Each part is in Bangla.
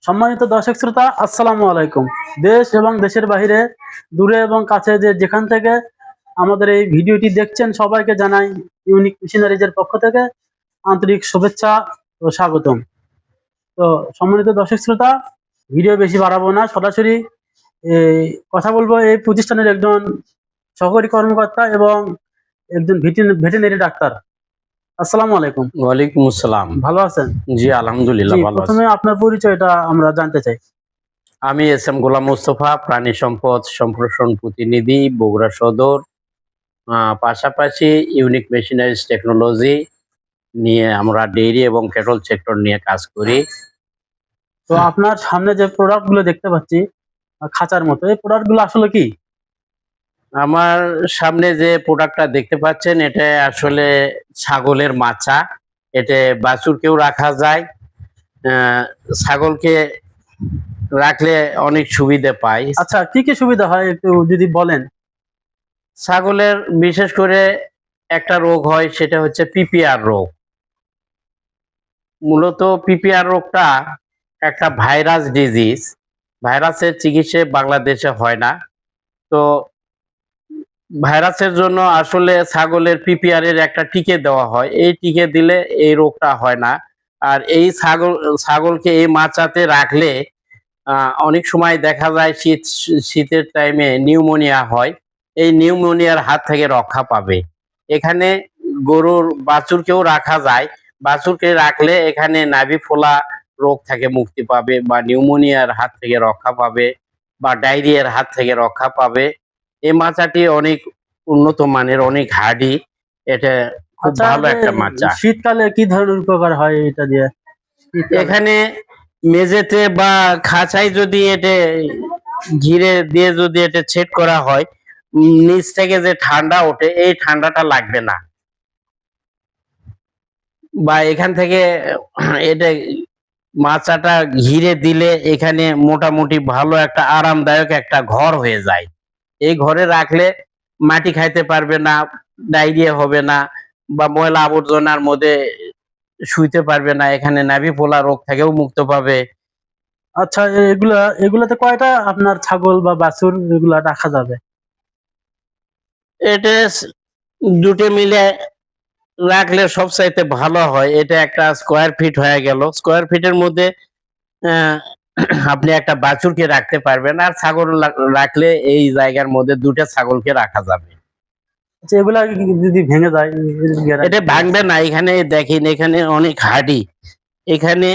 সম্মানিত দর্শক শ্রোতা, আসসালামু আলাইকুম। দেশ এবং দেশের বাইরে, দূরে এবং কাছে যেখান থেকে আমাদের এই ভিডিওটি দেখছেন, সবাইকে জানাই ইউনিক মেশিনারিজের পক্ষ থেকে আন্তরিক শুভেচ্ছা ও স্বাগতম। তো সম্মানিত দর্শক শ্রোতা, ভিডিও বেশি বাড়াবো না, সরাসরি কথা বলবো এই প্রতিষ্ঠানের একজন সহকারী কর্মকর্তা এবং একজন ভেটেরিনারি ডাক্তার। আসসালামু আলাইকুম। ওয়ালাইকুম আসসালাম। ভালো আছেন? জি আলহামদুলিল্লাহ ভালো আছি। প্রথমে আপনার পরিচয়টা আমরা জানতে চাই। আমি এস.এম. গোলাম মোস্তফা, প্রাণী সম্পদ সম্প্রসারণ প্রতিনিধি, বগুড়া সদর। পাশাপাশি ইউনিক মেশিনারিজ টেকনোলজি নিয়ে আমরা ডেইরি এবং ক্যাটল সেক্টর নিয়ে কাজ করি। তো আপনার সামনে যে প্রোডাক্ট গুলো দেখতে পাচ্ছি খাঁচার মতো, এই প্রোডাক্ট গুলো আসলে কি? আমার সামনে যে প্রোডাক্টটা দেখতে পাচ্ছেন, এটা আসলে ছাগলের মাচা। এতে বাছুরকেও রাখা যায়। ছাগলকে রাখলে অনেক সুবিধা পাই। আচ্ছা, কি কি সুবিধা হয় একটু যদি বলেন। ছাগলের বিশেষ করে একটা রোগ হয়, সেটা হচ্ছে পিপিআর রোগ। মূলত পিপিআর রোগটা একটা ভাইরাস ডিজিজ। ভাইরাসের চিকিৎসা বাংলাদেশে হয় না। তো ভাইরাসের জন্য আসলে ছাগলের পিপিআর এর একটা টিকে দেওয়া হয়। এই টিকে দিলে এই রোগটা হয় না। আর এই ছাগলকে এই মাচাতে রাখলে অনেক সময় দেখা যায় শীতের টাইমে নিউমোনিয়া হয়। এই নিউমোনিয়ার হাত থেকে রক্ষা পাবে। এখানে গরুর বাছুরকেও রাখা যায়। বাছুরকে রাখলে এখানে নাভি ফোলা রোগ থেকে মুক্তি পাবে, বা নিউমোনিয়ার হাত থেকে রক্ষা পাবে, বা ডায়রিয়ার হাত থেকে রক্ষা পাবে। এই মাচাটি অনেক উন্নত মানের, অনেক হার্ডি। এটা খুব আচ্ছা, ভালো একটা মাচা। শীতকালে কি ধরনের উপকার হয় এটা দিয়ে? এখানে মেঝেতে বা খাঁচায় যদি এটা ঘিরে দিয়ে যদি এটা সেট করা হয়, নিচ থেকে যে ঠান্ডা ওঠে, এই ঠান্ডাটা লাগবে না। বা এখান থেকে এটা মাচাটা ঘিরে দিলে এখানে মোটামুটি ভালো একটা আরামদায়ক একটা ঘর হয়ে যায়। এই ঘরে রাখলে মাটি খাইতে পারবে না, ডায়রিয়া হবে না, বা ময়লা আবর্জনার মধ্যে শুইতে পারবে না। এখানে নাভি ফোলা রোগ থেকেও মুক্ত পাবে। আচ্ছা, এগুলাতে কয়টা আপনার ছাগল বা বাছুর এগুলা রাখা যাবে? এটা দুটো মিলে রাখলে সবচাইতে ভালো হয়। এটা একটা স্কোয়ার ফিট হয়ে গেল। স্কোয়ার ফিটের মধ্যে আপনি একটা বাছুরকে রাখতে পারবেন, আর ছাগল রাখলে এই জায়গার মধ্যে দুটো ছাগলকে রাখা যাবে। আচ্ছা, এগুলা যদি ভেঙে যায়? এটা ভাঙবে না। এখানে দেখেন, এখানে অনেক হার্ডি। এখানে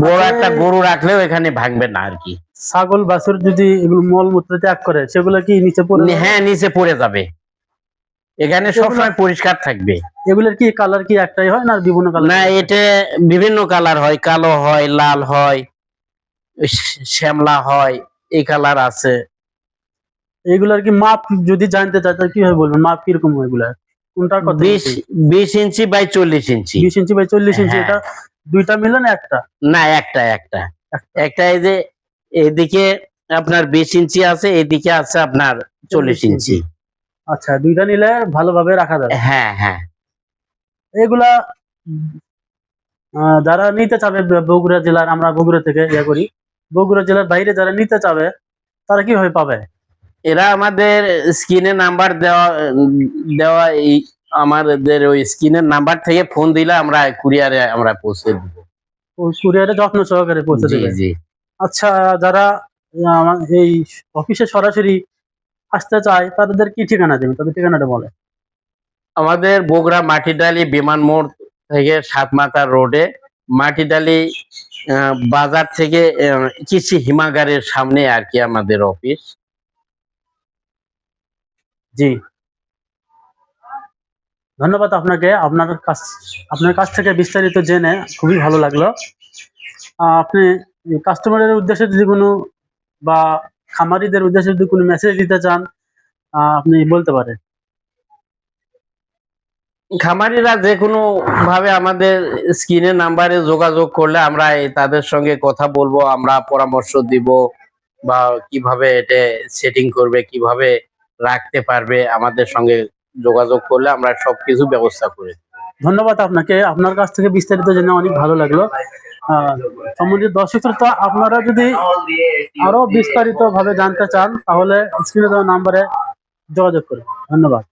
বড় একটা গরু রাখলেও এখানে ভাঙবে না আর কি। ছাগল বাছুর যদি এগুলো মলমূত্র ত্যাগ করে, সেগুলো কি নিচে পড়ে যাবে? হ্যাঁ, নিচে পড়ে যাবে। এখানে সবসময় পরিষ্কার থাকবে। এগুলোর কি কালার কি একটাই হয় না বিভিন্ন কালার? না, এটা বিভিন্ন কালার হয়। কালো হয়, লাল হয়, শ্যামলা হয়, এই কালার আছে। এগুলার কি মাপ যদি জানতে চাই তাহলে কিভাবে বলবেন? মাপ কিরকম হয় এগুলা? কোনটা কত? 20 inch by 40 inch. 20 inch by 40 ইঞ্চি। এটা দুইটা মিলে না একটা? না, একটা একটা একটা। এই যে এদিকে আপনার 20 ইঞ্চি আছে, এদিকে আছে আপনার 40 ইঞ্চি। আচ্ছা, দুইটা নিলে ভালোভাবে রাখা যাবে। হ্যাঁ হ্যাঁ। এগুলা যারা নিতে চাবে বগুড়া জেলার, আমরা বগুড়া থেকে করি, বগুড়া জেলার বাইরে যারা নিতে চাবে তারা কিভাবে পাবে? এরা আমাদের স্ক্রিনে নাম্বার দেওয়া দেওয়া এই আমাদের ওই স্ক্রিনের নাম্বার থেকে ফোন দিলে আমরা কুরিয়ারে আমরা পৌঁছে দেব। কুরিয়ারে যত্ন সহকারে পৌঁছে দেবে? জি। আচ্ছা, যারা এই অফিসে সরাসরি আসতে চায় তাদের কি ঠিকানা দেবেন? তাদের ঠিকানাটা বলে। আমাদের বগুড়া মাটিডালি বিমান মোড় থেকে সাতমাথা রোডে, মাটিডালি বাজার থেকে কৃষি হিমাগারের সামনে আর কি আমাদের অফিস। জি, ধন্যবাদ আপনাকে। আপনার কাছ থেকে বিস্তারিত জেনে খুবই ভালো লাগলো। আপনি কাস্টমারের উদ্দেশ্যে যদি কোনো, বা খামারিদের উদ্দেশ্যে যদি কোনো মেসেজ দিতে চান, আপনি বলতে পারেন। খামারিরা যে কোনো ভাবে আমাদের স্ক্রিনের নাম্বারে যোগাযোগ করলে আমরা তাদের সঙ্গে কথা বলবো, আমরা পরামর্শ দিব, বা কিভাবে এটা সেটিং করবে, কিভাবে রাখতে পারবে, আমাদের সঙ্গে যোগাযোগ করলে আমরা সবকিছু ব্যবস্থা করে দেব। ধন্যবাদ আপনাকে। আপনার কাছ থেকে বিস্তারিত জেনে অনেক ভালো লাগলো। সম্মানিত দর্শক শ্রোতা, আপনারা যদি আরো বিস্তারিত ভাবে জানতে চান তাহলে স্ক্রিনে দেওয়া নাম্বারে যোগাযোগ করুন। ধন্যবাদ।